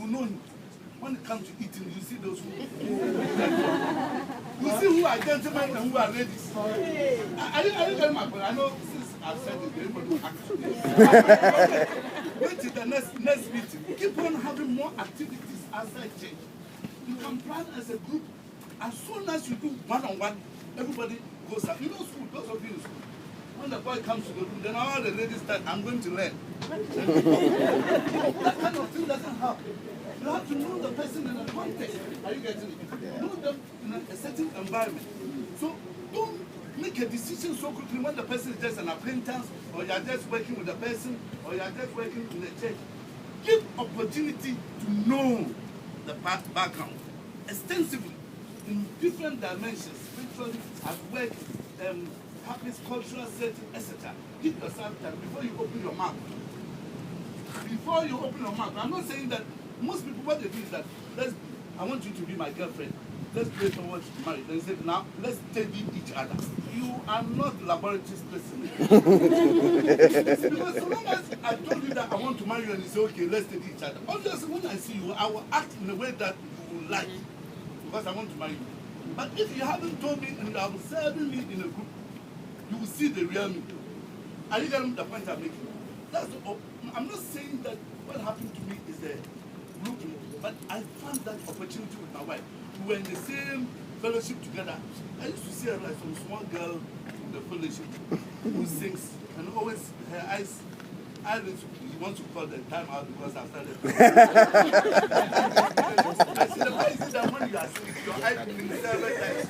will know him. When it comes to eating, you see those who you see who are gentlemen and who are ladies. Are you getting my point? I know since I've said it, everybody will act. Wait till the next meeting. Keep on having more activities outside church. You can plan as a group. As soon as you do one-on-one, everybody goes out. You know school, those of you in school. When the boy comes to the room, then all the ladies start, I'm going to learn. That kind of thing doesn't help. You have to know the person in a context. Are you getting it? Know them in a certain environment. So don't make a decision so quickly when the person is just an acquaintance, or you're just working with the person, or you're just working in the church. Give opportunity to know the background extensively in different dimensions, spiritually, at work, habits, cultural setting, etc. Give yourself time before you open your mouth. Before you open your mouth. I'm not saying that most people, what they do is that, I want you to be my girlfriend. Let's pray towards marriage. Then say, now, let's study each other. You are not laboratory specimen. Because so long as I told you that I want to marry you and you say, okay, let's study each other. Obviously, when I see you, I will act in a way that you will like. Because I want to marry you. But if you haven't told me and you are observing me in a group, you will see the real me. Are you getting the point I'm making? I'm not saying that what happened to me is the grouping, but I found that opportunity with my wife. We were in the same fellowship together. I used to see her like some small girl in the fellowship who sings and always her eyes you want to call the time out because I started. I said, why is it that when you are singing, your eyes being several times?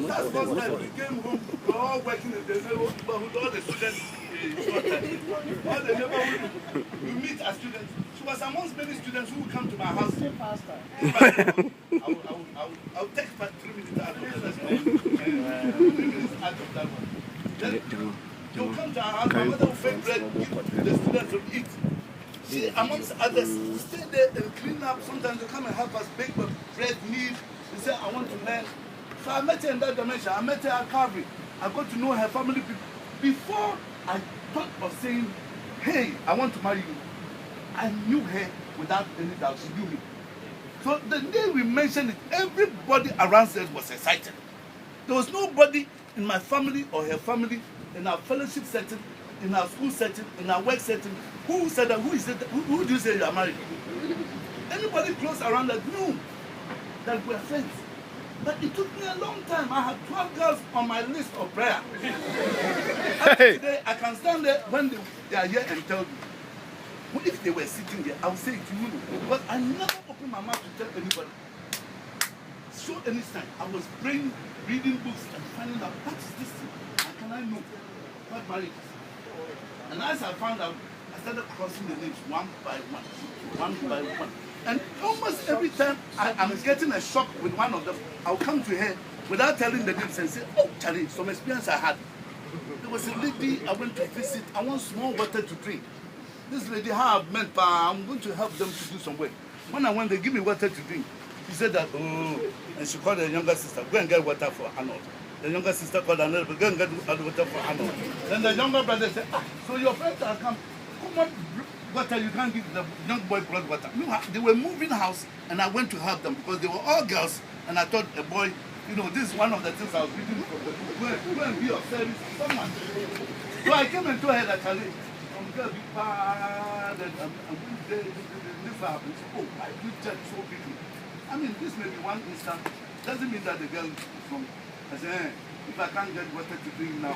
That's because when we came home, we were all working in the neighborhood, all the students, all the neighborhood, we meet as students. She was amongst many students who would come to my house. I'll take 3 minutes out of that. 3 minutes out of that one. Then you'll come to our house, my mother will bake bread, give the students to eat. She, amongst others, stay there and clean up. Sometimes they come and help us bake bread, meat. They say, I want to learn. So I met her in that dimension. I met her at Calvary. I got to know her family people. Before I thought of saying, hey, I want to marry you, I knew her without any doubt. She knew me. So the day we mentioned it, everybody around us was excited. There was nobody in my family or her family, in our fellowship setting, in our school setting, in our work setting, who said that, who do you say you are married? Anybody close around us knew that we were friends. But it took me a long time. I had 12 girls on my list of prayer. Today, I can stand there when they are here and tell you. Well, if they were sitting there, I would say it to you. But I never opened my mouth to tell anybody. So any time, I was praying, reading books, and finding out what is this thing? How can I know what marriage is? And as I found out, I started crossing the names one by one. And almost every time I'm getting a shock with one of them, I'll come to her without telling the names and say, oh, Charlie, some experience I had. There was a lady I went to visit. I want small water to drink. This lady, how I've met, I'm going to help them to do some work. When I went, they give me water to drink. She said that, oh, and she called her younger sister, go and get water for Arnold. The younger sister called another, go and get water for Arnold. Then the younger brother said, so your friends are come on, water, you can't give the young boy blood water. No, they were moving house, and I went to help them because they were all girls, and I thought a boy, you know, this is one of the things I was reading from the book. Go and be of service to someone. So I came and told her that, Charlie, I'm going to be bad, and I'm going to this happens. Oh, why do you judge so quickly? I mean, this may be one instant. Doesn't mean that the girl is wrong. I said, if I can't get water to drink now,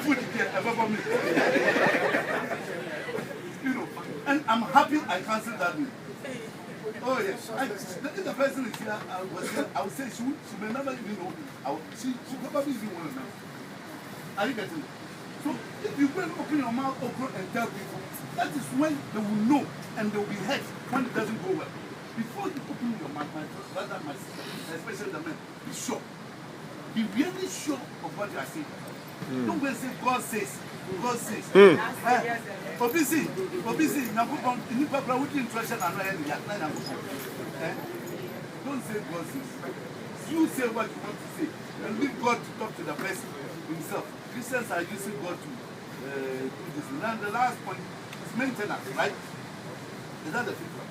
food here, ever for me. You know, and I'm happy I cancelled that meal. Oh yes, if the person is here, I would say she may never even know. She probably even want to know. Are you getting it? So if you go and open your mouth open and tell people, that is when they will know and they will be hurt when it doesn't go well. Before you open your mouth, my brother, my sister, especially the men, be sure. Be really sure of what you are saying. Don't go and say God says. God says. Obviously, don't say God says. You say what you want to say and leave God to talk to the person himself. Christians are using God to do this. Now the last point is maintenance, right? Is that the fifth one?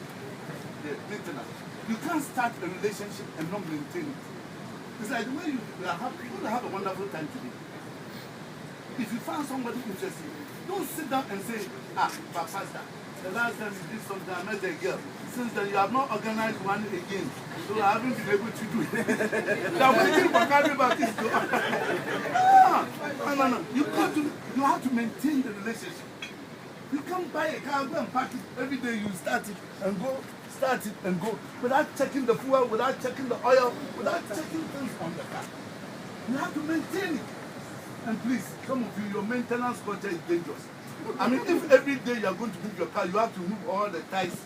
The maintenance. You can't start a relationship and not maintain it. It's like the way you have a wonderful time today. If you find somebody interesting, don't sit down and say, Pastor, the last time you did something, I met a girl. Since then, you have not organized one again. So I haven't been able to do it. You are waiting for everybody to No. You have to maintain the relationship. You can't buy a car, go and park it. Every day you start it and go, start it and go. Without checking the fuel, without checking the oil, without checking things on the car. You have to maintain it. And please, some of you, your maintenance culture is dangerous. I mean, if every day you are going to move your car, you have to move all the tires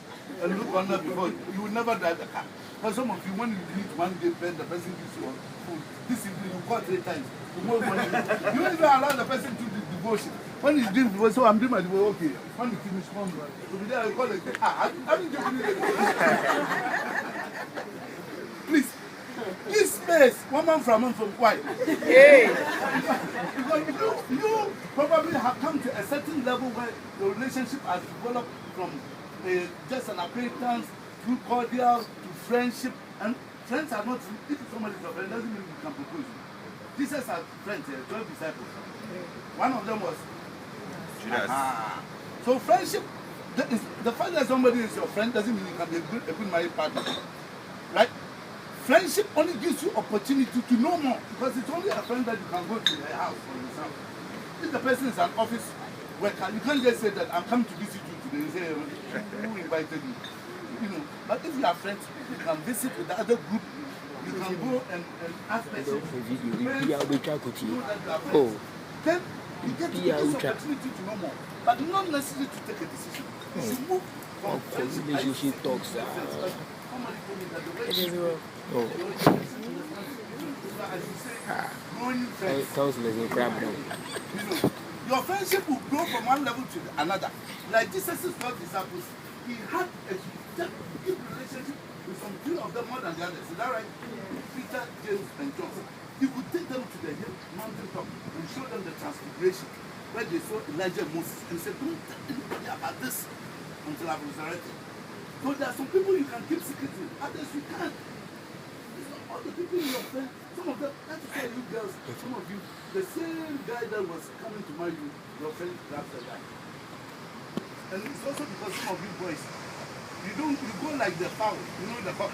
and look under before you will never drive the car. And some of you, when you need one day, the person gives you food. This evening, you call 3 times. Tomorrow morning, you don't even allow the person to do devotion. When he's doing devotion, so I'm doing my devotion, okay. When you finish, come on. So be there, I call it, haven't you finished it? Please. This space, woman from why? Hey. Because you probably have come to a certain level where the relationship has developed from just an acquaintance to cordial to friendship. And friends are not, if somebody is a friend, doesn't mean you can propose. Jesus had friends, 12 disciples. One of them was Judas. So friendship, the fact that somebody is your friend doesn't mean you can be a good married partner. Right? Friendship only gives you opportunity to know more, because it's only a friend that you can go to their house, for example. If the person is an office worker, you can't just say that I'm coming to visit you today. You say, who invited you? You know, but if you are friends, you can visit with the other group. You can go and ask questions. Then you get to get this opportunity to know more, but not necessarily to take a decision. You move from friendship talks. Somebody told me that the way your friendship will grow from one level to another. Like Jesus' 12 disciples, he had a deep relationship with some 3 of them more than the others. Is that right? Peter, James, and John. He could take them to the mountain top and show them the transfiguration, where they saw Elijah and Moses, and said, don't tell anybody about this until I've resurrected. So there are some people you can keep secret with, others you can't. It's not all the people in your friend. Some of them, that's why you girls, some of you, the same guy that was coming to marry you, your friend grabs the guy. And it's also because some of you boys, you go like the fowl, you know the fowl.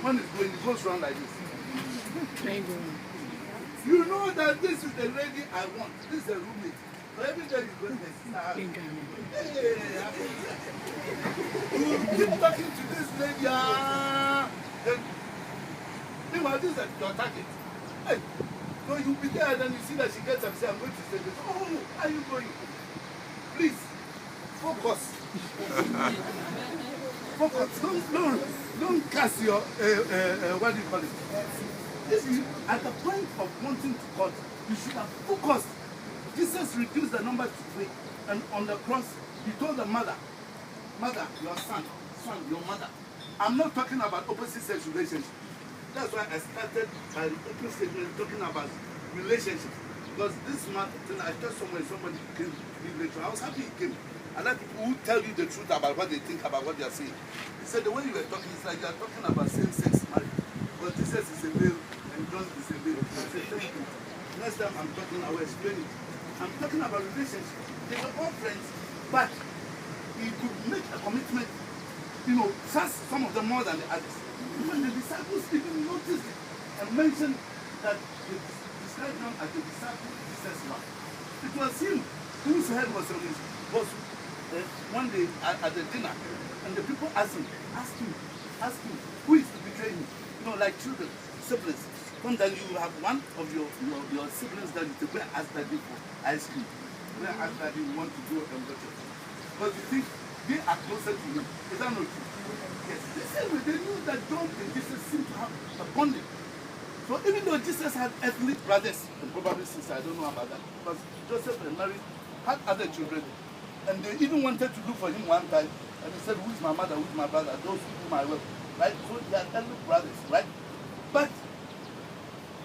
When it's going, it goes around like this. You know that this is the lady I want. This is a roommate. So every day you go and say, you keep talking to this lady. Then, meanwhile, this is your target. Hey, so you'll be there, and then you see that she gets upset. I'm going to say this. Oh, how are you going? Please, focus. Focus. Don't cast your, what do you call it? If you, at the point of wanting to cut, you should have focused. Jesus reduced the number to 3, and on the cross, he told the mother, your son, your mother. I'm not talking about opposite sex relationships. That's why I started by open statement talking about relationships. Because this month, I told somebody came later. I was happy he came. I like people who tell you the truth about what they think about what they are saying. He said, the way you were talking, it's like you are talking about same-sex marriage. But Jesus is a male and John is a male. I said, thank you. Next time I'm talking, I will explain it. I'm talking about relationships. They were all friends, but he could make a commitment, trust some of them more than the others. When the disciples even noticed it and mentioned that they described them as the disciple Jesus one. It was him whose head was on his boss one day at the dinner, and the people asked him, who is to betray him? Like children, siblings. Sometimes you have one of your siblings that you take, ask daddy for ice cream. Where ask daddy you want to go and watch it. Because you think they are closer to him. Is that not true? Yes. The same way they knew that John and Jesus seemed to have a bonding. So even though Jesus had earthly brothers, and probably sisters, I don't know about that, because Joseph and Mary had other children, and they even wanted to look for him one time, and they said, who is my mother, who is my brother, those whom I will. Right? So they had earthly brothers, right? But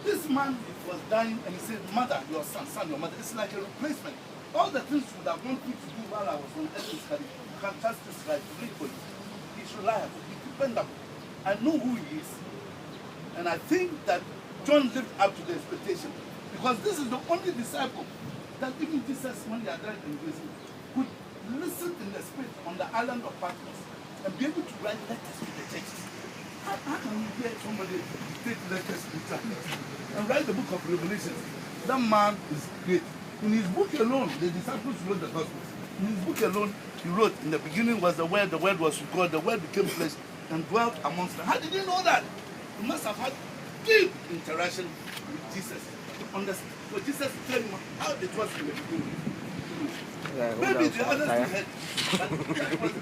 This man was dying and he said, mother, your son, your mother. It's like a replacement. All the things you would have wanted me to do while I was on earth physically, you can trust this guy to read for you. He's reliable, he's dependable. I know who he is. And I think that John lived up to the expectation. Because this is the only disciple that even Jesus, when he had died in prison, could listen in the spirit on the island of Patmos and be able to write letters to the churches. How can you hear somebody take letters to eternity and write the book of Revelations? That man is great. In his book alone, the disciples wrote the Gospels. In his book alone, he wrote, in the beginning was the Word was with God, the Word became flesh and dwelt amongst them. How did you know that? You must have had deep interaction with Jesus to understand. For Jesus to tell him how it was in the beginning. Maybe the others had, but that was the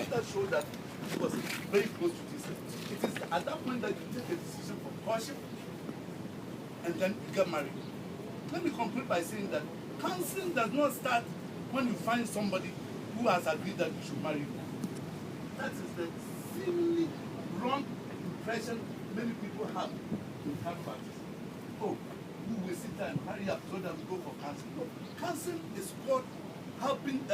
that showed that he was very close to Jesus. It is at that point that you take a decision for courtship and then you get married. Let me conclude by saying that counseling does not start when you find somebody who has agreed that you should marry you. That is the seemingly wrong impression many people have in camp parties. Oh, we will sit there and hurry up so that we go for counseling. No, counseling is called helping.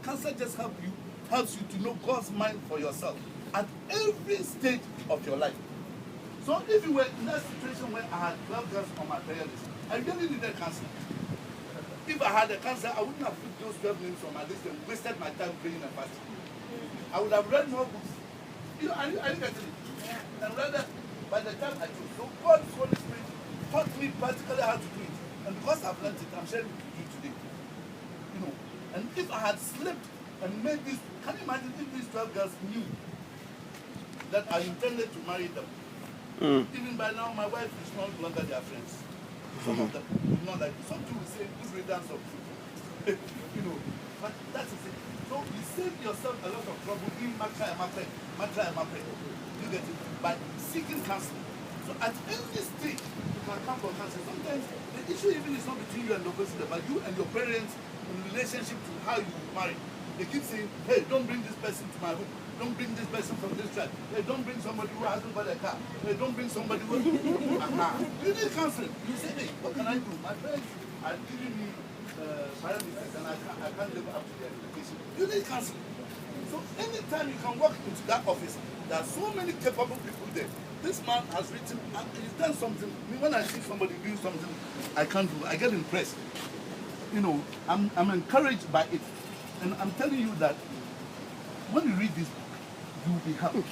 Counseling just helps you to know God's mind for yourself at every stage of your life. So if you were in that situation where I had 12 girls on my prayer list, I really needed counseling. If I had a cancer, I wouldn't have put those 12 names on my list and wasted my time praying and fasting. I would have read more books. You know, I didn't get it. And rather, by the time I chose, so God's Holy Spirit taught me practically how to do it. And because I've learned it, I'm sharing it with you today. You know, and if I had slipped and made this, can you imagine if these 12 girls knew that I intended to marry them? Even by now, my wife is no longer their friends. Some of them would not like it. Some people will say, good riddance of truth. You know, but that is it. So you save yourself a lot of trouble in Matra. You get it? By seeking counseling. So at every stage, you can come for counseling. Sometimes the issue even is not between you and the person, but you and your parents in relationship to how you marry. They keep saying, hey, don't bring this person to my home. Don't bring this person from this tribe. Hey, don't bring somebody who hasn't got a car. Hey, don't bring somebody who... You need counseling. You say, hey, what can I do? My parents are giving me parameters and I can't live up to their education. You need counseling. So anytime you can walk into that office, there are so many capable people there. This man has written, he's done something. I mean, when I see somebody doing something I can't do, I get impressed. You know, I'm encouraged by it. And I'm telling you that when you read this book, you will be happy.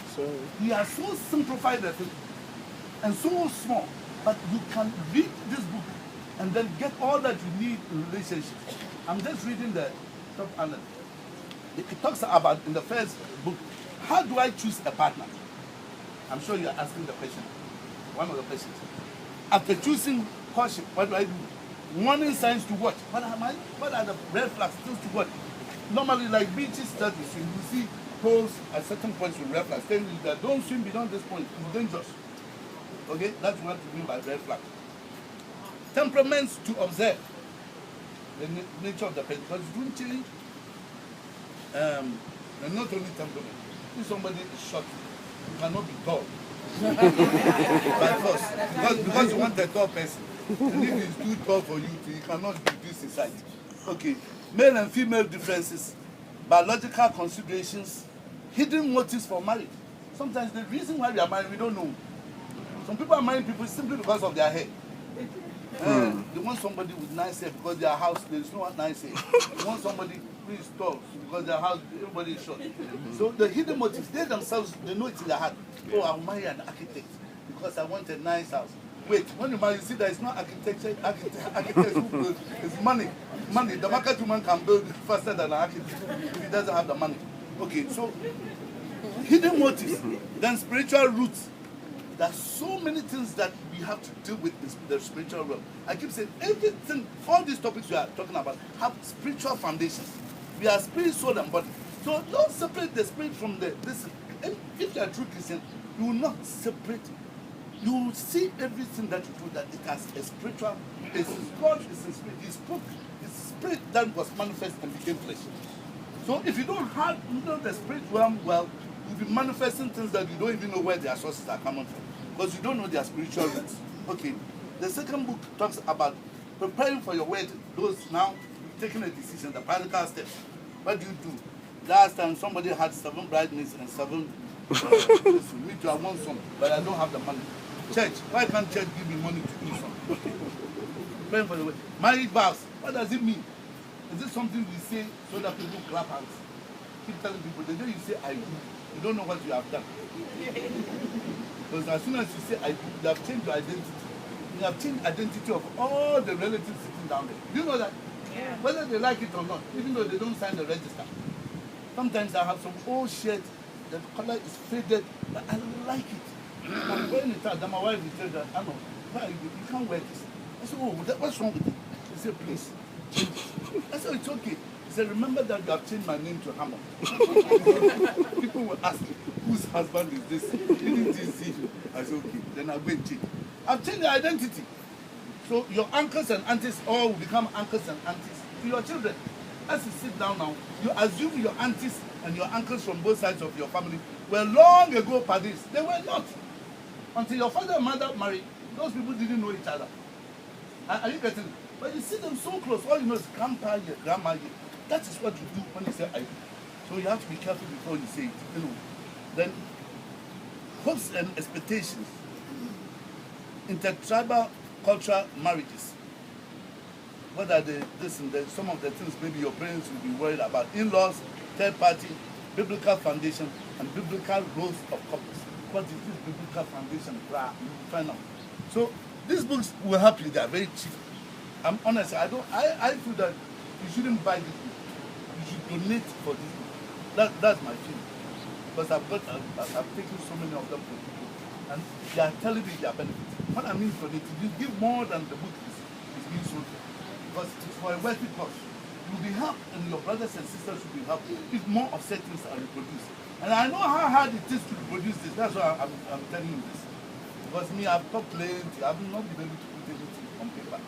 He has so simplified the thing and so small, but you can read this book and then get all that you need in relationships. I'm just reading the top island. It talks about in the first book, how do I choose a partner? I'm sure you're asking the question. One of the questions. After choosing courtship, what do I do? Warning signs to watch. What are the red flags, things to watch? Normally, like beaches studies, you will see poles at certain points with red flags telling you that don't swim beyond this point, it's dangerous. Okay, that's what we mean by red flag. Temperaments to observe the nature of the person, because it won't change. And not only temperament. If somebody is short, you cannot be tall. By force, because you want a tall person. And if he's too tall for you, you cannot do this inside. Okay. Male and female differences, biological considerations, hidden motives for marriage. Sometimes the reason why we are married, we don't know. Some people are marrying people simply because of their hair. They want somebody with nice hair because their house, there is no nice hair. They want somebody who is tall because their house, everybody is short. So the hidden motives, they themselves, they know it in their heart. Oh, I'll marry an architect because I want a nice house. Wait, when you marry, you see there is no architecture, architects who build. It's money. Money. The market woman can build faster than an architect if he doesn't have the money. Okay, so hidden motives, then spiritual roots. There are so many things that we have to deal with in the spiritual realm. I keep saying everything, all these topics we are talking about have spiritual foundations. We are spirit, soul, and body. So don't separate the spirit from the this. If you are a true Christian, you will not separate. You will see everything that you do that it has a spiritual basis. God is a spirit. He spoke. His spirit that was manifest and became flesh. So if you don't have the spirit realm, well, you'll be manifesting things that you don't even know where their sources are coming from. because you don't know their spiritual roots. Okay. The second book talks about preparing for your wedding. Those now taking a decision, the practical steps. What do you do? Last time somebody had 7 bridesmaids and 7 me too, I want some, but I don't have the money. Church, why can't church give me money to do something? Praying for the wedding. Marriage vows, what does it mean? Is it something we say so that people clap hands? Keep telling people, the day you say I do, you don't know what you have done. Because as soon as you say I do, you have changed your identity. You have changed the identity of all the relatives sitting down there. Do you know that? Yeah. Whether they like it or not, even though they don't sign the register. Sometimes I have some old shirt, the color is faded, but I like it. I'm wearing it out, then my wife will tell that, I know, why you can't wear this. I said, oh, what's wrong with it? He said, please. I said, it's okay. He said, remember that you have changed my name to Hammond. People will ask me, whose husband is this? Didn't he see you? I said, okay. Then I'll go and check. I've changed the identity. So your uncles and aunties all will become uncles and aunties to your children. As you sit down now, you assume your aunties and your uncles from both sides of your family were long ago paddies. They were not. Until your father and mother married, those people didn't know each other. Are you getting it? But you see them so close. All you know is grandpa here, grandma here. That is what you do when you say I do. So you have to be careful before you say it. You know. Then hopes and expectations. Intertribal cultural marriages. What are some of the things maybe your parents will be worried about? In-laws, third party, biblical foundation, and biblical roles of couples. What is this biblical foundation? Find out. So these books will help you. They are very cheap. I'm honest. I feel that you shouldn't buy this book. You should donate for this book. That's my feeling. Because I've taken so many of them for people, and they are telling me their benefits. What I mean for it, you give more than the book is being sold for. Because it's for a wealthy cause. You'll be helped, and your brothers and sisters will be helped if more of settings are reproduced. And I know how hard it is to reproduce this. That's why I'm telling you this. Because me, I've talked plenty. I've not been able to put everything on paper.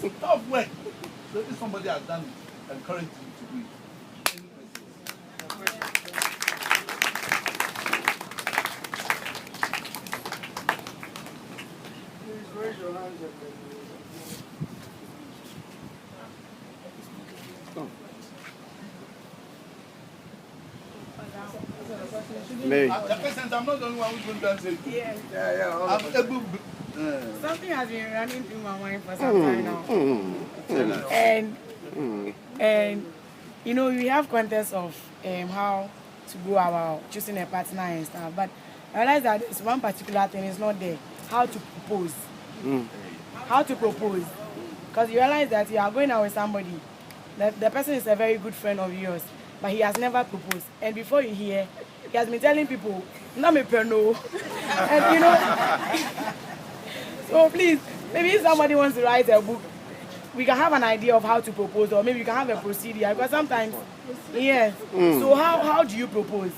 It's tough work. So if somebody has done it, encourage you to do it. Please raise your hands. Mary. The person, I'm not the only one who's going to answer it. Yeah. Yeah. I'm able. Something has been running through my mind for some time now. And you know, we have contests of how to go about choosing a partner and stuff, but I realize that there's one particular thing is not there. How to propose. How to propose. Because you realize that you are going out with somebody, the person is a very good friend of yours, but he has never proposed. And before you hear, he has been telling people, "Not me no." And you know, so please, maybe if somebody wants to write a book, we can have an idea of how to propose, or maybe you can have a procedure. Because sometimes, yes. So how do you propose?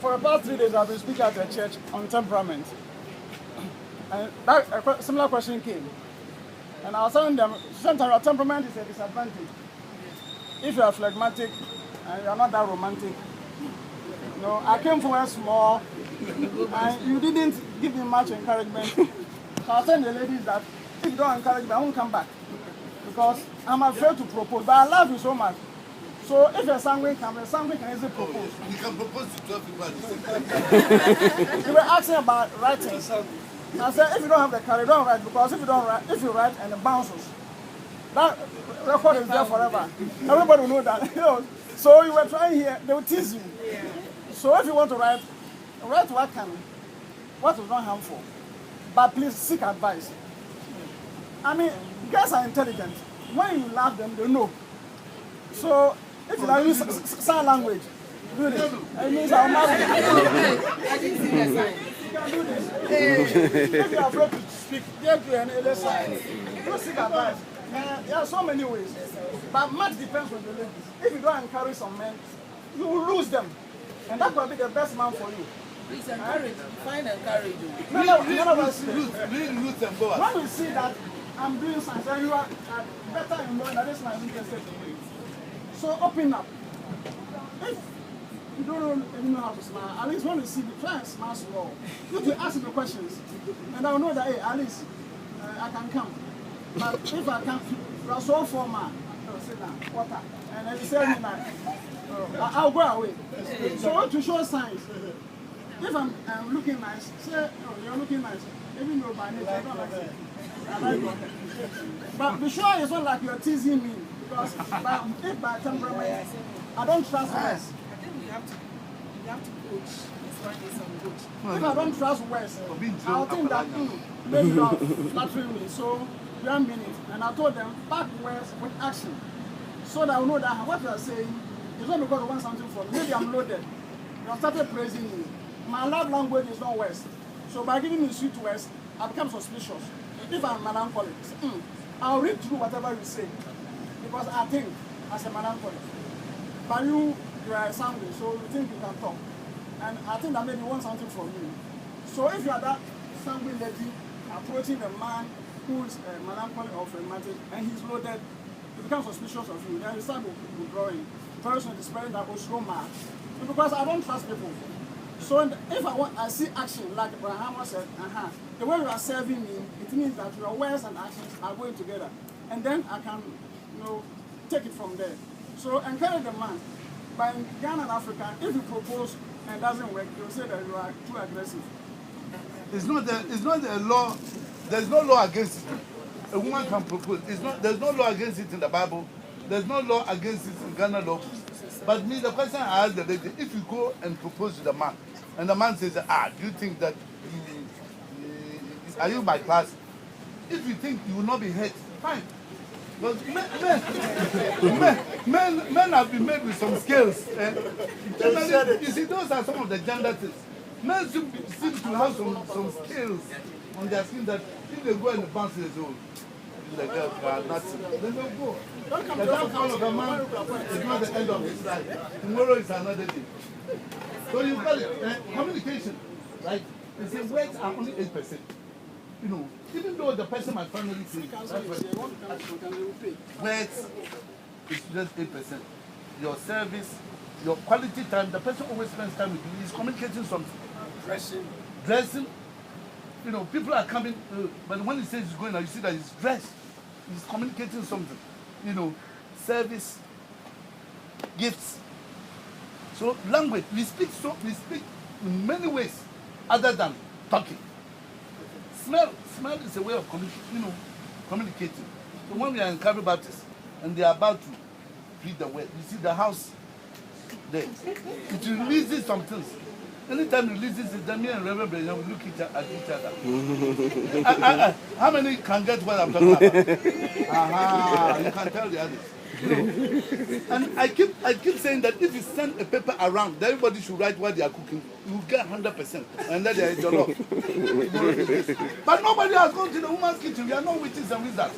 For the past 3 days, I've been speaking at the church on temperament. And a similar question came. And I was telling them, sometimes your temperament is a disadvantage. If you are phlegmatic and you are not that romantic. You know, I came from a small, and you didn't give me much encouragement. So I tell the ladies that if you don't encourage me, I won't come back. Because I'm afraid to propose, but I love you so much. So if a sanguine comes, a sanguine can easily propose. You can propose to 12 people at the same time. You were asking about writing. I said, if you don't have the courage, don't write, because if you write and it bounces, that record is there forever. Everybody will know that. You know, so you were trying here, they will tease you. So if you want to write what is not harmful. But please seek advice. I mean, guys are intelligent. When you love them, they know. So if you use sign language, do this. It means I'm not. I didn't see that sign. You can do this. If you are afraid to speak, get to an other side. Don't seek advice. There are so many ways. But much depends on the ladies. If you don't encourage some men, you will lose them. And that will be the best man for you. Please encourage. Find encouragement. None of us Ruth and Boaz. when we see that I'm doing science and you are better in knowing that this man is interested in you. So open up. If you don't even know how to smile, at least when you see me, try and smile small. You can ask me questions, and I will know that, hey, at least I can come. But if I can't, you are so formal. Sit down, water. And then you say me that, I'll go away. So to show signs, if I'm looking nice, say, oh, you're looking nice. Even though by nature, I don't like it. I like it. But be sure it's not like you're teasing me. Because if by temperament, I don't trust West. I think you have to coach. This one is some coach. If I don't trust West, I'll think that maybe you are flattering me. So you don't mean it. And I told them, back West with action. So that I know that what you are saying is not because I want something from me. Maybe I'm loaded. You have started praising me. My love language is not West. So by giving me sweet West, I become suspicious. If I'm melancholic, I'll read through whatever you say. Because I think, as a melancholic, but you are a sanguine, so you think you can talk. And I think that maybe you want something from me. So if you are that sanguine lady approaching a man who is melancholic or phlegmatic and he's loaded, you become suspicious of you. Then you start withdrawing. Person is spreading that Oshoma. Because I don't trust people. So if I see action, like Hammond said, the way you are serving me, it means that your words and actions are going together. And then I can, take it from there. So encourage the man. But in Ghana and Africa, if you propose and it doesn't work, they'll say that you are too aggressive. It's not a law. There's no law against it. A woman can propose. There's no law against it in the Bible. There's no law against it in Ghana law. But me, the question I asked the lady, if you go and propose to the man, and the man says, do you think that, are you my class? If you think you will not be hurt, fine. But men have been made with some skills. You see, those are some of the gender things. Men seem to have some skills on their skin that if they go and the bounce they say, the girl can nothing. Then they'll go. The downfall of a man is not the end of his life. Tomorrow is another day. So you've got it. Communication, right? They say words are only 8%. Even though the person might finally say, words is just 8%. Your service, your quality time, the person always spends time with you. He's communicating something. Dressing. People are coming, but when he says he's going out, you see that he's dressed. He's communicating something. Service, gifts. So language, we speak in many ways other than talking. Smell is a way of communicating. So when we are in Calvary Baptist and they are about to read the word, you see the house there. It releases some things. Anytime it releases it, then me and Reverend Brennan will look at each other. How many can get what I'm talking about? You can tell the others. And I keep saying that if you send a paper around, everybody should write what they are cooking. You get 100%, and then they are jollof. But nobody has gone to the woman's kitchen. We are not witches and wizards.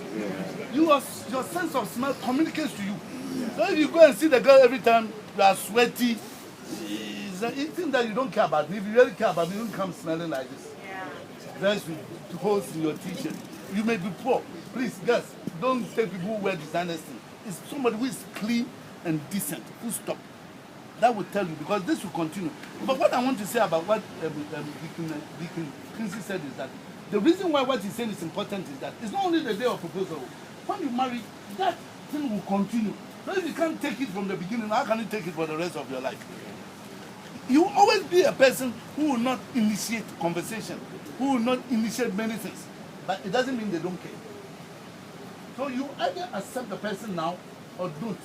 Your sense of smell communicates to you. So if you go and see the girl every time you are sweaty, it's a thing that you don't care about. If you really care about it, you don't come smelling like this. Very sweet. To holes in your t-shirt. You may be poor. Please, guys, don't take people who wear designers things. It's somebody who is clean and decent. Full stop. That will tell you, because this will continue. But what I want to say about what Deacon Quincy said is that the reason why what he's saying is important is that it's not only the day of proposal. When you marry, that thing will continue. So if you can't take it from the beginning, how can you take it for the rest of your life? You will always be a person who will not initiate conversation, who will not initiate many things. But it doesn't mean they don't care. So you either accept the person now or don't.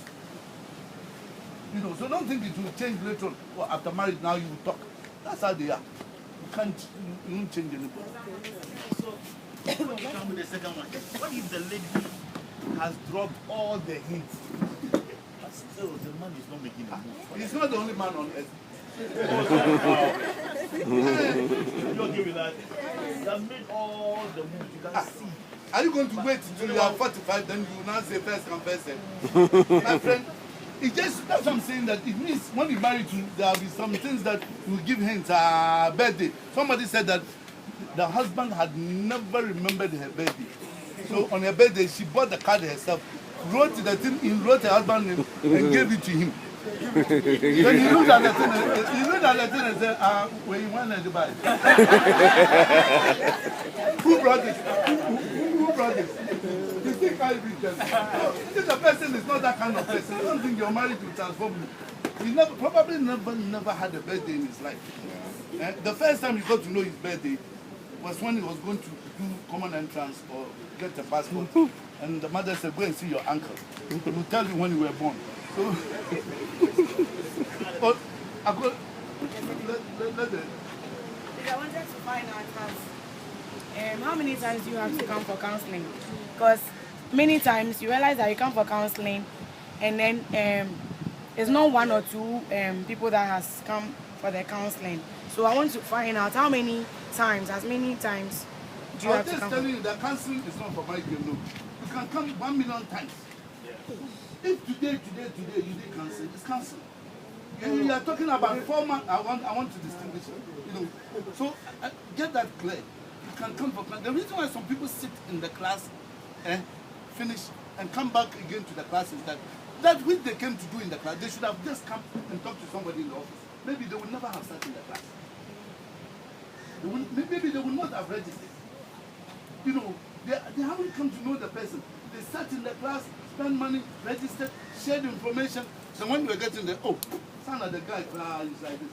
So don't think it will change later on. Or after marriage, now you will talk. That's how they are. You won't change anybody. So, come with the second one. What if the lady has dropped all the hints, but still the man is not making a move? He's not the only man on earth. You okay with that? He has made all the moves. You can see. Are you going to wait till you are 45, then you will now say first come first serve? My friend, that's what I'm saying, that it means when you marry to, there will be some things that you give hints. Birthday. Somebody said that the husband had never remembered her birthday. So on her birthday, she bought the card herself. wrote the thing, he wrote the husband name and gave it to him. Then he looked at the thing, and said, when you want to buy it. Who brought this? Who brought this? You think I read them? If the person is not that kind of person, I don't think your marriage will transform you. He probably never had a birthday in his life. The first time you got to know his birthday was when he was going to do common entrance or get a passport. And the mother said, go and see your uncle. He will tell you when you were born. So, but I got, I wanted to find out how many times do you have to come for counseling? Because many times you realize that you come for counseling and then it's not one or two people that has come for the counseling. So I want to find out how many times do you have to come? I'm just telling you that counseling is not for my game, no. You can come 1 million times. If today you did cancel, it's cancelled. You are talking about 4 months. I want to distinguish it. So get that clear. You can come for class. The reason why some people sit in the class and finish and come back again to the class is that which they came to do in the class, they should have just come and talked to somebody in the office. Maybe they would never have sat in the class. Maybe they would not have registered. They haven't come to know the person. They sat in the class, spent money, registered, shared information. So when we're getting there, son of the guy is like this.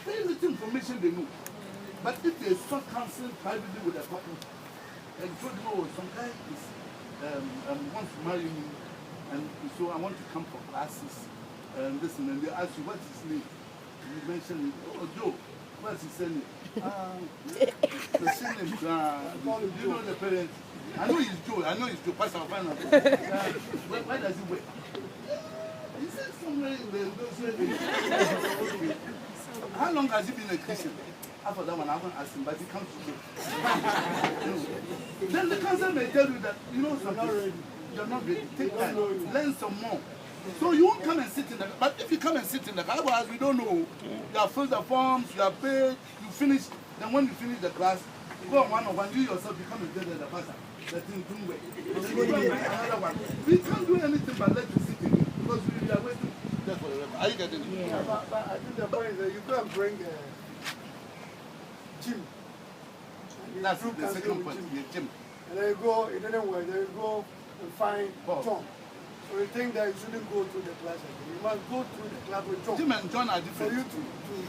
Very little information they know. But if they start counseling privately with a couple, and told them, some guy wants to marry me, and so I want to come for classes, and listen, and they ask you, what's his name? You mentioned, Joe. What's his name? The surname, do you know the parents? I know he's Joe. Pastor Fana. Where does he work? He said somewhere in the How long has he been a Christian? After that one, I haven't asked him, but he comes to church. Then the counselor may tell you that, something. You're not ready. Take time. Learn some more. So you won't come and sit in the class. But if you come and sit in the class, otherwise we don't know. You have filled the forms, you have paid, you finish. Then when you finish the class, you go on one-on-one, you yourself become a tell the pastor. The thing don't wait. Another one. We can't do anything but let you sit in it because we are waiting just for the record. Are you getting it? Yeah. But I think the point is that you go and bring Jim. That's the second point. Jim. And then you go, it didn't work. Then you go and find John. So you think that you shouldn't go through the class again. You must go through the class with John. Jim and John are different. For you to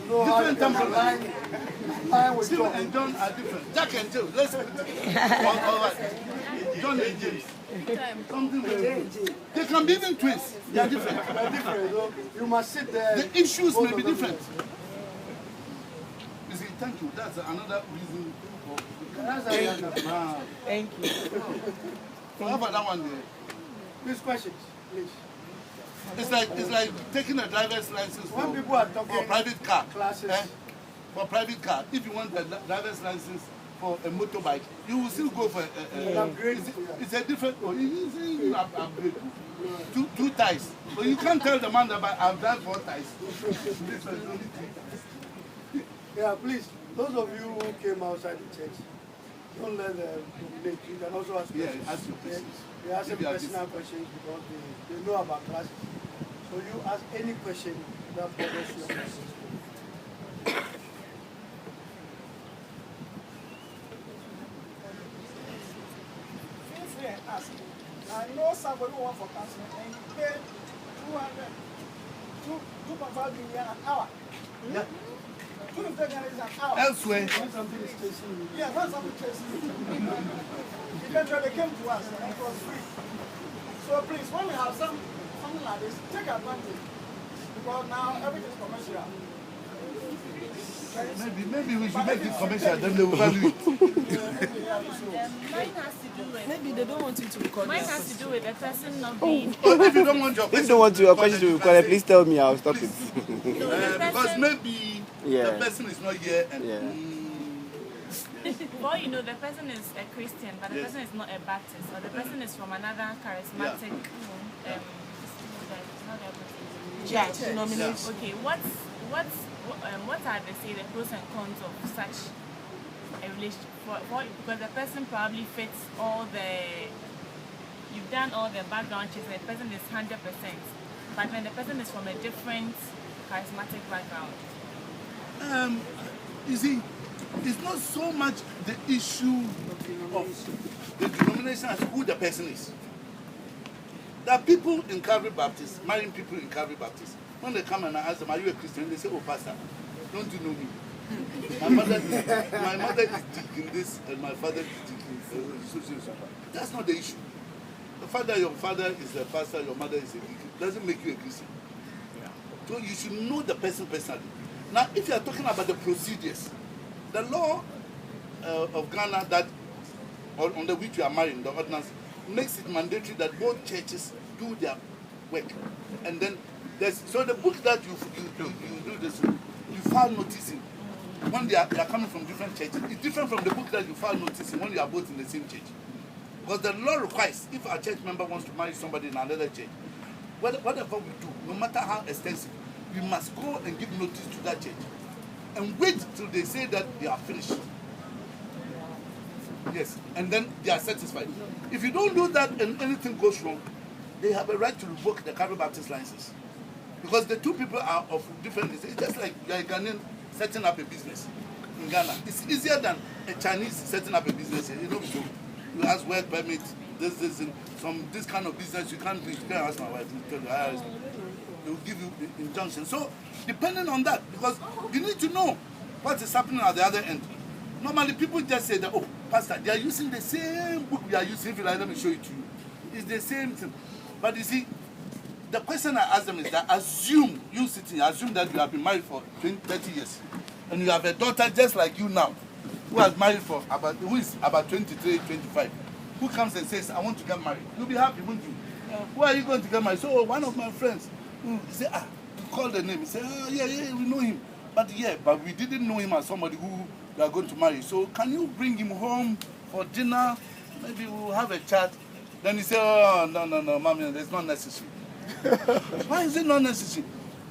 know different how to line with Jim John. and John are different. Jack and Jill, let's put it. All right. John and James. Something they can be even twins. They are different. They are different. So you must sit there. The issues may be different. You see, thank you. That's another reason for. Thank you. How about that one there? These questions, please. It's like taking a driver's license When people are talking for a private car. Classes. For a private car, if you want a driver's license for a motorbike, you will still go for it's a different. You upgrade. Two ties. So you can't tell the man that I've done 4 ties. Yeah, please. Those of you who came outside the church, don't let them dominate. You can also ask questions. Yeah, ask your questions. They ask them personal questions because they know about classes. So you ask any question that bothers you. Feel free and ask. I know somebody who wants for counseling and you pay 2.5 million an hour. Yeah. 2.5 million an hour. Elsewhere. When something is chasing you. Yeah, when something chasing you. Eventually they came to us and it was free. So please, when we have something like this, take advantage. Because now everything is commercial. Maybe we should make it commercial, then they will value it. Mine has to do with. Maybe they don't want you to record. Mine has to do with the person not being. If you don't want your If you don't want your question to be recorded, please tell me. I'll stop it. because maybe the person is not here and Well, the person is a Christian, but the person is not a Baptist, or the person is from another charismatic Church denomination. Okay, what are the pros and cons of such a relationship? Because the person probably fits all the you've done all the background checks and the person is 100%, but when the person is from a different charismatic background? You see, it's not so much the issue of the denomination as who the person is. There are people in Calvary Baptist, marrying people in Calvary Baptist. When they come and I ask them, are you a Christian? They say, oh, Pastor, don't you know me? My mother is teaching this and my father is teaching so. That's not the issue. The fact that your father is a pastor, your mother is a deacon, doesn't make you a Christian. So you should know the person personally. Now, if you are talking about the procedures, the law of Ghana that on the which you are marrying, the ordinance, makes it mandatory that both churches do their work. And then so the book that you do this, you file notice in when they are coming from different churches. It's different from the book that you file notice in when you are both in the same church. Because the law requires, if a church member wants to marry somebody in another church, whatever we do, no matter how extensive, we must go and give notice to that church and wait till they say that they are finished. Yes, and then they are satisfied. If you don't do that and anything goes wrong, they have a right to revoke the Calvary Baptist license. Because the two people are of different. It's just like you are a Ghanaian setting up a business in Ghana. It's easier than a Chinese setting up a business here. You know, so you ask work permit, this kind of business you can't do. You can't ask my wife to tell you. They will give you the injunction. So, depending on that, because you need to know what is happening at the other end. Normally, people just say that, oh, Pastor, they are using the same book we are using. If you like, let me show it to you. It's the same thing. But you see, the question I ask them is that assume that you have been married for 20, 30 years. And you have a daughter just like you now, who is about 23, 25, who comes and says, I want to get married. You'll be happy, won't you? Who are you going to get married? So one of my friends, he said, you call the name. He said, oh, yeah, we know him. But we didn't know him as somebody who we are going to marry. So can you bring him home for dinner? Maybe we'll have a chat. Then he said, oh, no, mommy, it's not necessary. Why is it not necessary?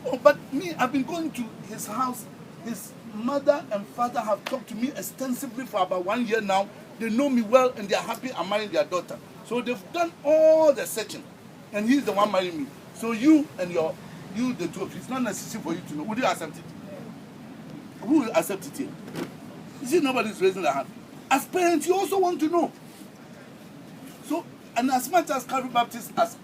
Oh, but me, I've been going to his house. His mother and father have talked to me extensively for about 1 year now. They know me well and they are happy I'm marrying their daughter. So they've done all the searching. And he's the one marrying me. So you and the two of you, it's not necessary for you to know. Would you accept it? Who will accept it here? You see, nobody's raising their hand. As parents, you also want to know. So, and as much as Calvary Baptists, as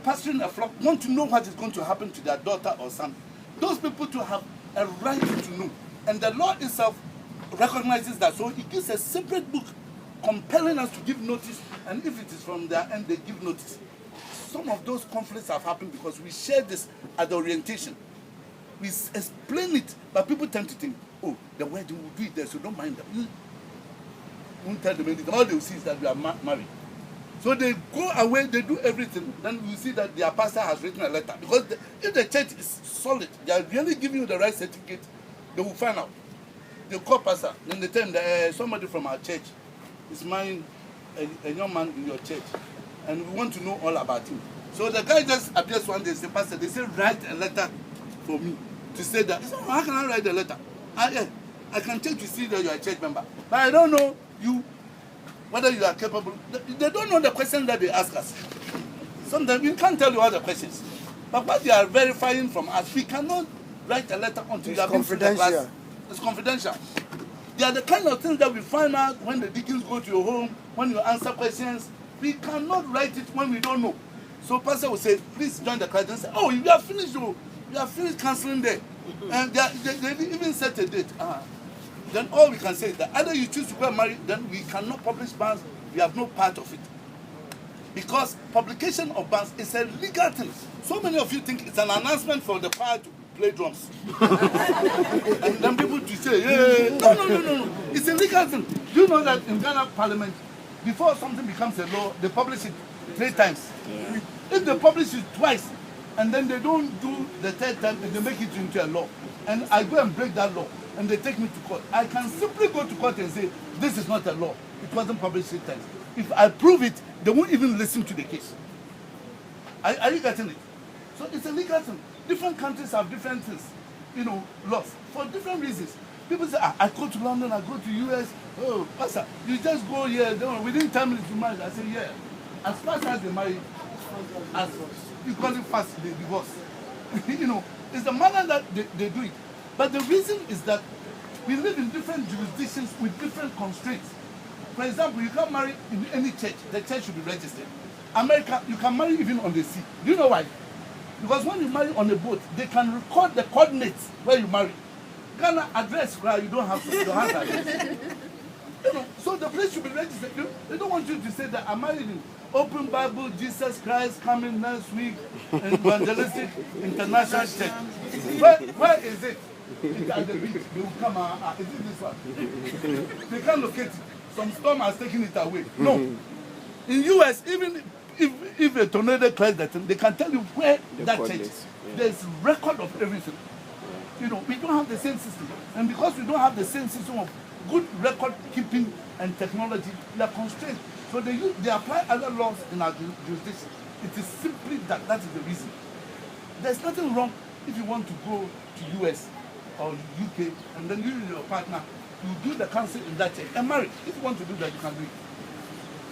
pastoring a flock, want to know what is going to happen to their daughter or son, those people to have a right to know. And the law itself recognizes that. So it gives a separate book compelling us to give notice, and if it is from their end, they give notice. Some of those conflicts have happened because we share this at the orientation. We explain it, but people tend to think, oh, the wedding will do it there, so don't mind them. You won't tell them anything. All they will see is that we are married. So they go away, they do everything. Then you see that their pastor has written a letter. Because if the church is solid, they are really giving you the right certificate, they will find out. They call pastor, then they tell him that somebody from our church is marrying a young man in your church, and we want to know all about him. So the guy just appears one day and says, Pastor, they say write a letter for me to say that. He said, how can I write a letter? I can take to see that you are a church member, but I don't know you, whether you are capable. They don't know the questions that they ask us. Sometimes we can't tell you all the questions. But what they are verifying from us, we cannot write a letter until you have been through the class. It's confidential. They are the kind of things that we find out when the deacons go to your home, when you answer questions. We cannot write it when we don't know. So pastor will say, please join the class and say, oh, you are finished, you are finished counseling there. And they even set a date. Then all we can say is that either you choose to go and marry, then we cannot publish bans, we have no part of it. Because publication of bans is a legal thing. So many of you think it's an announcement for the choir to play drums. And then people to say, yeah. No. It's a legal thing. Do you know that in Ghana Parliament, before something becomes a law, they publish it 3 times. Yeah. If they publish it twice, and then they don't do the 3rd time, and they make it into a law, and I go and break that law, and they take me to court, I can simply go to court and say, this is not a law. It wasn't published 3 times. If I prove it, they won't even listen to the case. Are you getting it? So it's a legal thing. Different countries have different things, laws, for different reasons. People say, I go to London, I go to US. Oh, Pastor, you just go here, within 10 minutes to marry. I say, yeah. as fast as they marry, as equally fast they divorce. You know, it's the manner that they do it. But the reason is that we live in different jurisdictions with different constraints. For example, you can't marry in any church. The church should be registered. America, you can marry even on the sea. Do you know why? Because when you marry on a boat, they can record the coordinates where you marry. Ghana address where you don't have address. You know, so the place should be registered. They don't want you to say that I'm married in Open Bible, Jesus Christ coming next week, Evangelistic International Church. Where is it? It's at the beach. They will come. Is it this one? They can't locate it. Some storm has taken it away. No. In US, even if a tornado clears that, they can tell you where that church is. There's record of everything. You know, we don't have the same system. And because we don't have the same system of good record keeping and technology, we are constrained. So they apply other laws in our jurisdiction. It is simply that. That is the reason. There's nothing wrong if you want to go to US or UK and then you and your partner, you do the council in that church and marry. If you want to do that, you can do it.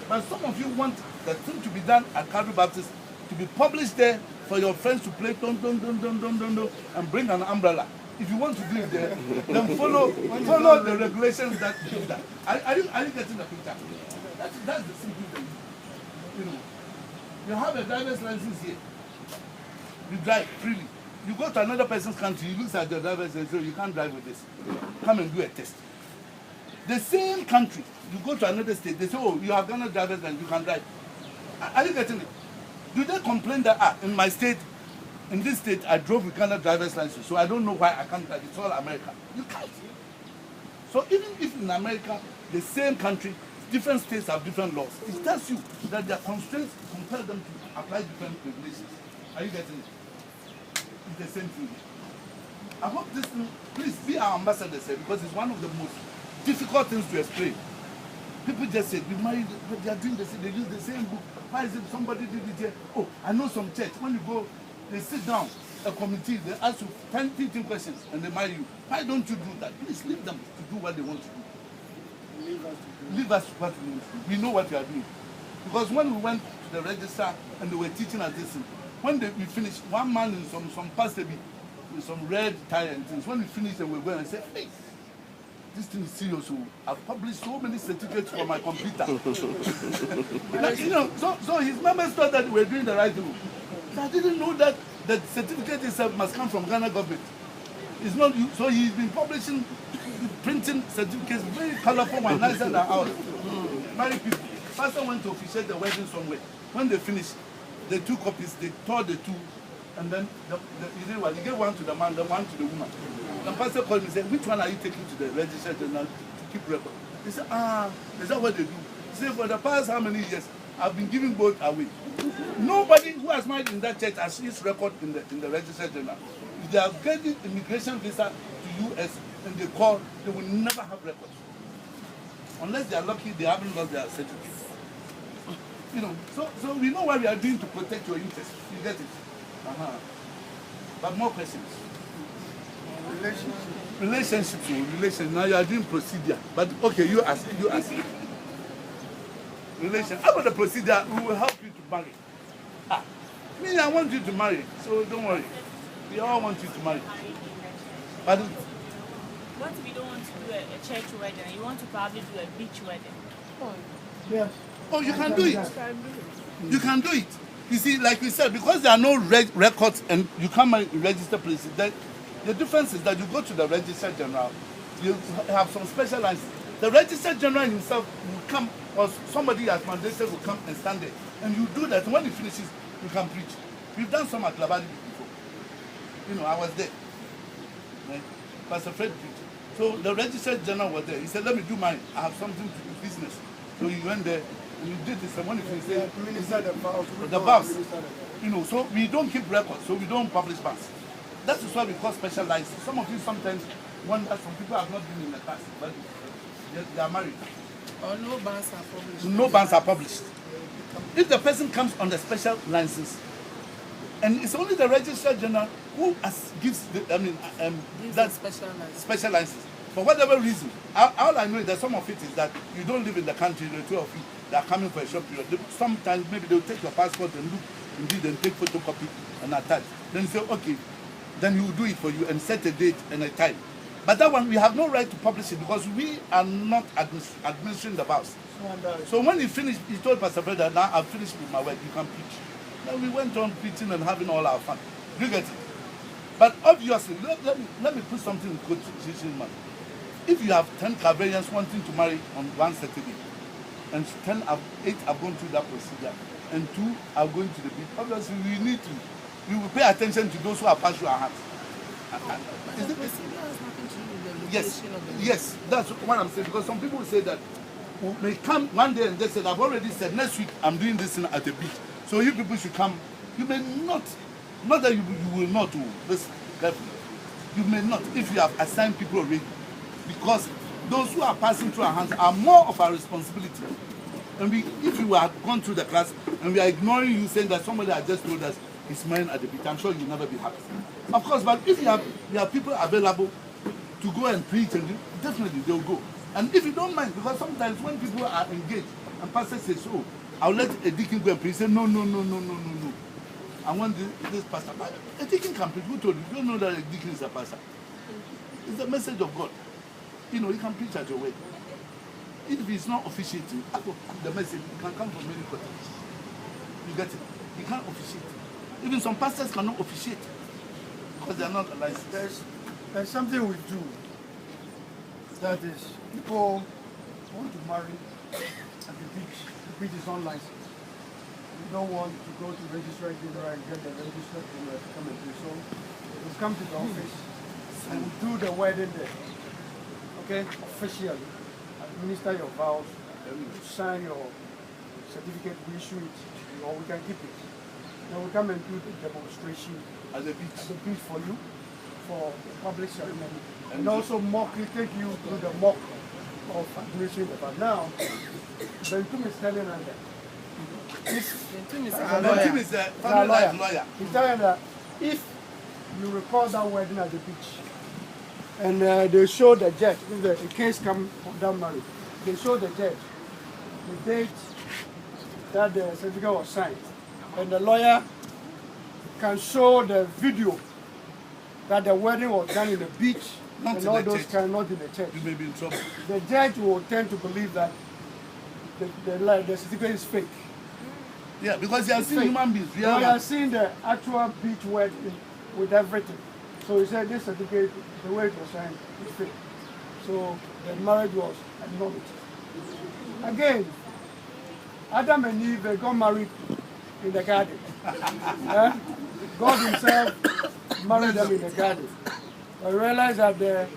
But some of you want the thing to be done at Calvary Baptist, to be published there for your friends to play don and bring an umbrella. If you want to do it there, then follow the regulations that do that. Are you getting the picture? That's the simple thing. You know, you have a driver's license here. You drive freely. You go to another person's country, he looks at the driver's license and says, you can't drive with this. Come and do a test. The same country, you go to another state, they say, oh, you have done a driver's license, you can drive. Are you getting it? Do they complain that, in my state, in this state, I drove with Ghana driver's license, so I don't know why I can't drive. It's all America. You can't. So even if in America, the same country, different states have different laws, it tells you that their constraints compel them to apply different regulations. Are you getting it? It's the same thing. I hope this thing, please be our ambassadors here, because it's one of the most difficult things to explain. People just say, we married, but they are doing the same, they use the same book. Why is it somebody did it here? Oh, I know some church. When you go, they sit down, a committee, they ask you 10, 15 questions, and they marry you. Why don't you do that? Please leave them to do what they want to do. Leave us what we want to do. We know what we are doing. Because when we went to the register and they were teaching us this, when we finished, one man in some pastor with some red tie and things, when we finished and we were going and said, hey, this thing is serious. So I've published so many certificates for my computer. Like, you know, so his members thought that we were doing the right thing. So I didn't know that the certificate itself must come from Ghana government. It's not you. So he's been publishing, printing certificates very colorful and nicer than ours. Married people. Pastor went to officiate the wedding somewhere. When they finished, the 2 copies, they tore the 2, and then he gave one to the man, the one to the woman. The pastor called me and said, which one are you taking to the register general to keep record? He said, is that what they do? He said, for the past how many years, I've been giving both away. Nobody who has married in that church has his record in the register general. If they are getting immigration visa to US and they call, they will never have records. Unless they are lucky, they haven't lost their certificates. You know, so we know what we are doing to protect your interests. You get it? But more questions. Relationship. Now you are doing procedure. But okay, you ask. Relation. How about the procedure? We will help you to marry. Me, I want you to marry, so don't worry. We all want you to marry. But what if you don't want to do a church wedding and you want to probably do a beach wedding? Yes. oh, you can do it. You can do it. You see, like we said, because there are no records and you can't register places, the difference is that you go to the Registrar General, you have some special license. The Registrar General himself will come, or somebody as mandated will come and stand there. And you do that. When he finishes, you can preach. We've done some at Labadi before. You know, I was there. Right? Pastor Fred preached. So the Registrar General was there. He said, let me do mine. I have something to do business. So he went there and he did this. And when he finished, the vows. You know, so we don't keep records, so we don't publish vows. That is why we call special license. Some of you sometimes wonder, some people have not been in the class, but they are married. Or no bans are published. No bans are published. If the person comes on the special license, and it's only the Registrar General who gives the, that special license. For whatever reason, all I know is that some of it is that you don't live in the country, the two of you, they are coming for a short period. Sometimes maybe they'll take your passport and look, indeed, and take photocopy and attach. Then you say, okay, then he will do it for you and set a date and a time. But that one, we have no right to publish it because we are not administering the vows. So when he finished, he told Pastor Fred that now I've finished with my work, you can preach. Then we went on preaching and having all our fun. You get it? But obviously, let me put something in quotation mark. If you have 10 Carverians wanting to marry on one Saturday, and 8 have gone through that procedure, and 2 are going to the beach, obviously we will pay attention to those who are passed through our hands. Yes, that's what I'm saying, because some people say that may come one day and they said, I've already said next week I'm doing this thing at the beach. So you people should come. You may not that you will not do this carefully. You may not if you have assigned people already. Because those who are passing through our hands are more of our responsibility. And if you have gone through the class and we are ignoring you saying that somebody has just told us he's marrying at the beach, I'm sure you'll never be happy. Of course, but if you have people available to go and preach, and definitely they'll go. And if you don't mind, because sometimes when people are engaged and pastor says, oh, I'll let a deacon go and preach, say, no. I want this pastor. A deacon can preach. Who told you? You don't know that a deacon is a pastor. It's the message of God. You know, you can preach at your wedding. If it's not officiating, the message, it can come from many quarters. You get it? You can't officiate. Even some pastors cannot officiate because they are not licensed. There's something we do that is people want to marry at the beach. The beach is not licensed. We don't want to go to registrar general and get the registrar general to come and do so. We come to the office and we do the wedding there. Okay, officially, administer your vows, sign your certificate, we issue it, or we can keep it. Then we come and do the demonstration At the beach for you, for the public ceremony, and also take you through the mock of administering the vow. Now, Bentum is telling us that. Bentum is a lawyer. He's telling that if you record that wedding at the beach, and they show the judge, if the case comes of that marriage, they show the judge the date that the certificate was signed. And the lawyer can show the video that the wedding was done in the beach, not and in all the those church. kind, not in the church. You may be in trouble. The judge will tend to believe that the certificate is fake. Yeah, because you have seen fake. human beings. They have seen the actual beach wedding with everything. So he said this certificate, the way it was signed, is fake. So the marriage was annulled. Again, Adam and Eve, they got married in the garden. God himself married them in the garden. I realized that the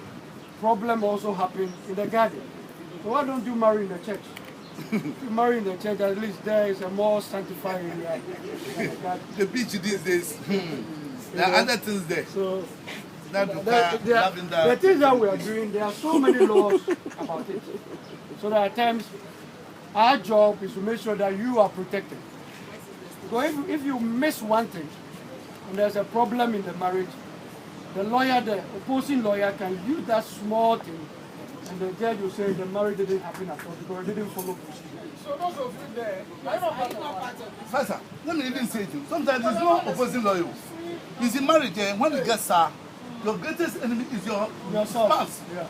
problem also happened in the garden. So why don't you marry in the church? If you marry in the church, at least there is a more sanctified area. The beach these days. There are other things there. So the things that we are doing, there are so many laws about it. So that at times, our job is to make sure that you are protected. Because if you miss one thing, and there's a problem in the marriage, the lawyer, the opposing lawyer, can use that small thing, and the judge will say the marriage didn't happen at all because it didn't follow procedure. So those of you there, are you not part of it? Pastor, let me even say to you, sometimes it's not opposing lawyer. You see, marriage, when you get sour, your greatest enemy is your spouse. Yeah.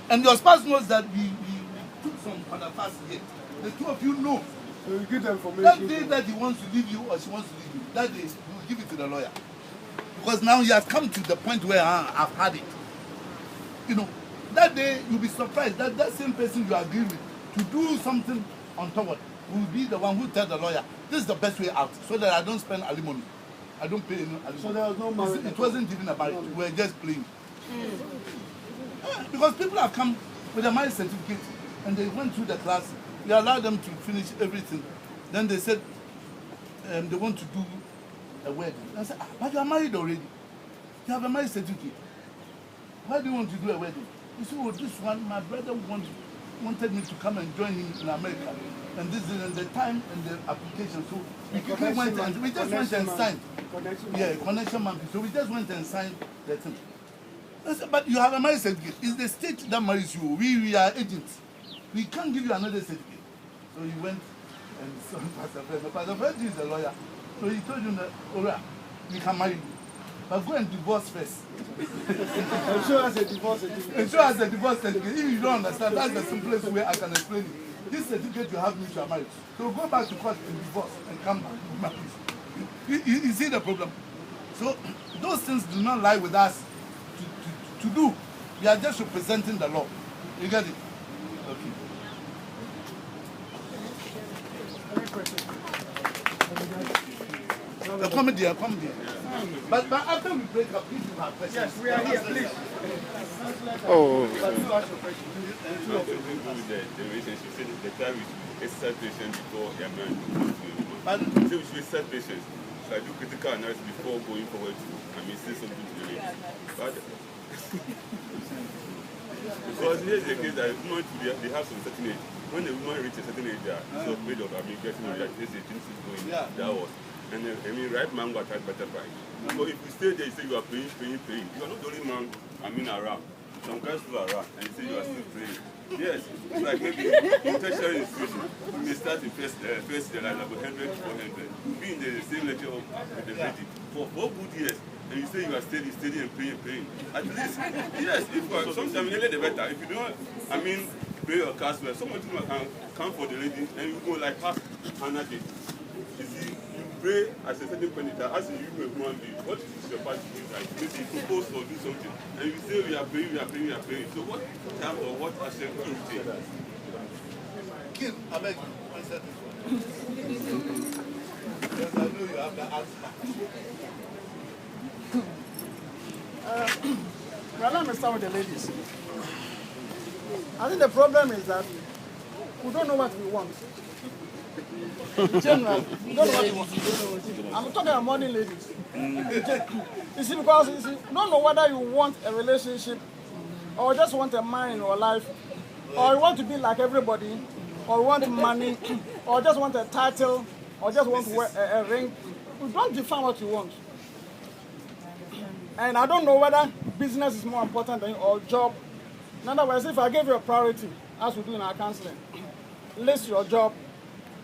And your spouse knows that we took some other fast yet. The two of you know. So you give them information. That day that he wants to leave you or she wants to leave you, that day you will give it to the lawyer. Because now he has come to the point where I've had it. You know, that day you'll be surprised that that same person you agree with to do something untoward will be the one who tells the lawyer, this is the best way out, so that I don't spend alimony. I don't pay any alimony. So there was no marriage. It wasn't even a marriage. We were just playing. Because people have come with a marriage certificate and they went through the class. We allowed them to finish everything. Then they said they want to do a wedding. I said, but you are married already. You have a marriage certificate. Why do you want to do a wedding? He said, oh, this one, my brother wanted me to come and join him in America. And this is the time and the application. So we quickly went and we just went and signed. Connection monkey. So we just went and signed the thing. I said, but you have a marriage certificate. It's the state that marries you. We are agents. We can't give you another certificate. So he went and saw Pastor Fred. Pastor Fred is a lawyer. So he told him that, all right, we can marry you. But go and divorce first. And show us a divorce certificate. And show us a divorce certificate. If you don't understand, that's the simplest way I can explain it. This certificate you have means you are married. So go back to court and divorce and come back. You see the problem? So those things do not lie with us to do. We are just representing the law. You get it? Okay. Come here. But after we break up, if you have questions. Yes, we are here, please. Oh. With the relationship, say the time we exercise patience before you're married. So we should exercise patience. So I do critical analysis before going forward to, say something to the lady. But because here's the case that women they have some certain age. When the woman reaches a certain age, they are so afraid of getting married. They say things is going that was. And right man got that better price. So if you stay there, you say you are paying. You are not the only man around. Some guys still around, and you say you are still praying. Yes, it's like maybe tertiary institution. You may start in first year, like 100 to 400. Be in the same lecture with the lady for 4 good years. And you say you are steady and praying. At least, yes, if sometimes you the better. If you don't, pray your cast well, someone can come for the lady and you go like half Hannah did. You see, you pray as a certain point in time, as you a human being, what is your part to do? Like maybe you propose or do something, and you say we are praying. So what time or what action can you take? Kim, I beg you, answer this one. Because I know you have the answer. Well, let me start with the ladies. I think the problem is that we don't know what we want. In general, we don't know what we want. I'm talking about modern ladies. You see, because you don't know whether you want a relationship or just want a man in your life, or you want to be like everybody, or want money, or just want a title, or just want to wear a ring. You don't define what you want. And I don't know whether business is more important than or job. In other words, if I gave you a priority, as we do in our counseling, list your job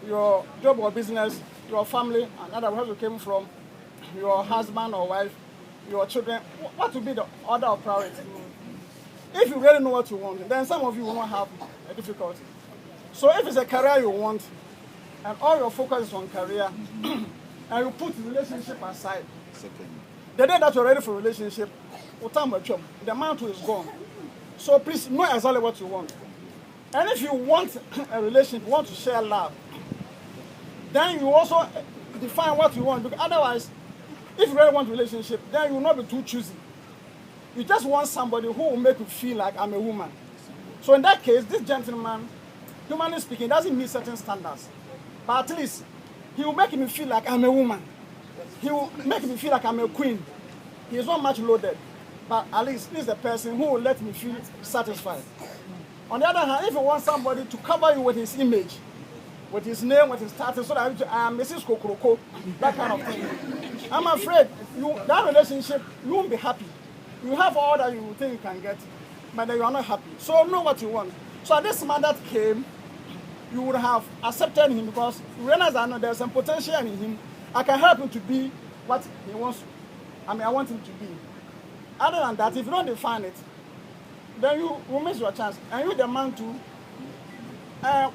or business, your family, and other where you came from, your husband or wife, your children, what would be the order of priority? If you really know what you want, then some of you will not have a difficulty. So if it's a career you want, and all your focus is on career, and you put relationship aside, the day that you're ready for a relationship, the amount is gone. So please know exactly what you want. And if you want a relationship, you want to share love, then you also define what you want. Because otherwise, if you really want a relationship, then you will not be too choosy. You just want somebody who will make you feel like I'm a woman. So in that case, this gentleman, humanly speaking, doesn't meet certain standards. But at least, he will make me feel like I'm a woman. He will make me feel like I'm a queen. He is not much loaded. But at least he's the person who will let me feel satisfied. On the other hand, if you want somebody to cover you with his image, with his name, with his status, so that I am Mrs. Kokoroko, that kind of thing, I'm afraid that relationship, you won't be happy. You have all that you think you can get, but then you are not happy. So know what you want. So this man that came, you would have accepted him because you realize that there's some potential in him. I can help him to be what he wants. I want him to be. Other than that, if you don't define it, then you will miss your chance. And you, the man too,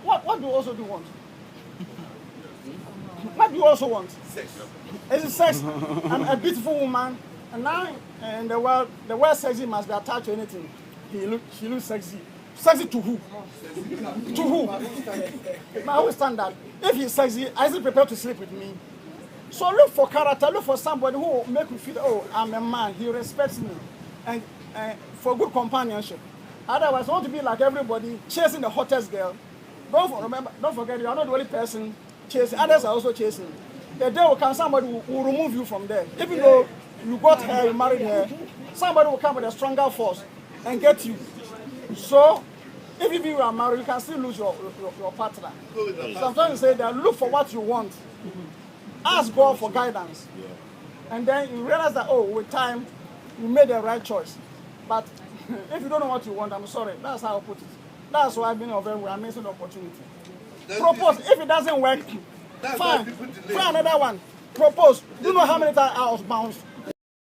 what do you also want? What do you also want? Sex. It's sex. I'm a beautiful woman, and now in the word sexy must be attached to anything. She looks sexy. Sexy to who? To who? Now, who standard? If he's sexy, is he prepared to sleep with me? So look for character, look for somebody who will make me feel, oh, I'm a man, he respects me, and for good companionship. Otherwise, you want to be like everybody, chasing the hottest girl. Don't forget, you are not the only person chasing, others are also chasing. The day will come, somebody will remove you from there. Even though you got her, you married her, somebody will come with a stronger force and get you. So, if you are married, you can still lose your partner. Sometimes you say that look for what you want. Ask God for guidance. And then you realize that, oh, with time, you made the right choice. But if you don't know what you want, I'm sorry. That's how I put it. That's why I've been a very amazing opportunity. Propose. If it doesn't work, fine. Find another one. Propose. Do you know how many times I was bounced